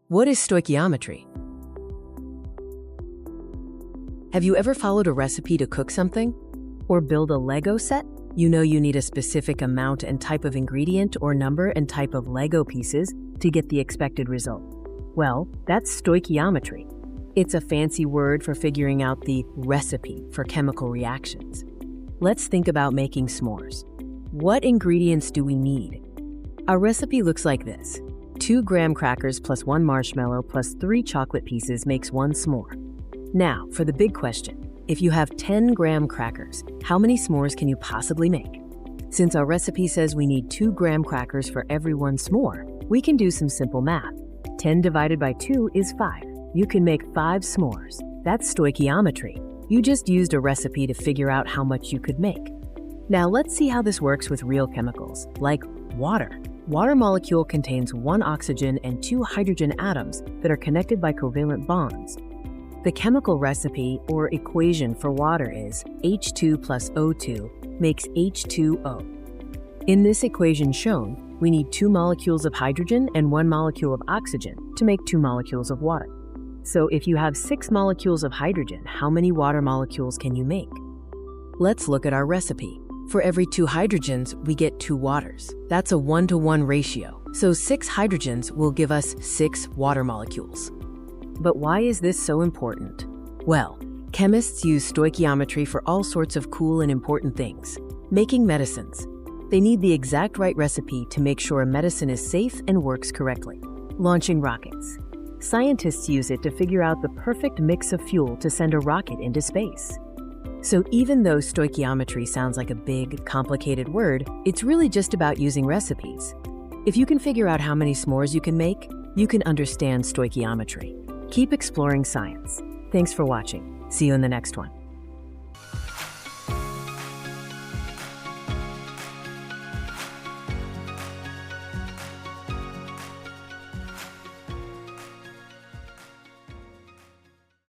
What is stoichiometry? Have you ever followed a recipe to cook something? Or build a Lego set? You know you need a specific amount and type of ingredient or number and type of Lego pieces to get the expected result. Well, that's stoichiometry. It's a fancy word for figuring out the recipe for chemical reactions. Let's think about making s'mores. What ingredients do we need? Our recipe looks like this. 2 graham crackers plus 1 marshmallow plus 3 chocolate pieces makes 1 s'more. Now, for the big question. If you have 10 graham crackers, how many s'mores can you possibly make? Since our recipe says we need 2 graham crackers for every 1 s'more, we can do some simple math. 10 divided by 2 is 5. You can make 5 s'mores. That's stoichiometry. You just used a recipe to figure out how much you could make. Now let's see how this works with real chemicals, like water. Water molecule contains 1 oxygen and 2 hydrogen atoms that are connected by covalent bonds. The chemical recipe or equation for water is H2 plus O2 makes H2O. In this equation shown, we need 2 molecules of hydrogen and 1 molecule of oxygen to make 2 molecules of water. So if you have 6 molecules of hydrogen, how many water molecules can you make? Let's look at our recipe. For every 2 hydrogens, we get 2 waters. That's a 1-to-1 ratio. So 6 hydrogens will give us 6 water molecules. But why is this so important? Well, chemists use stoichiometry for all sorts of cool and important things. Making medicines. They need the exact right recipe to make sure a medicine is safe and works correctly. Launching rockets. Scientists use it to figure out the perfect mix of fuel to send a rocket into space. So even though stoichiometry sounds like a big, complicated word, it's really just about using recipes. If you can figure out how many s'mores you can make, you can understand stoichiometry. Keep exploring science. Thanks for watching. See you in the next one.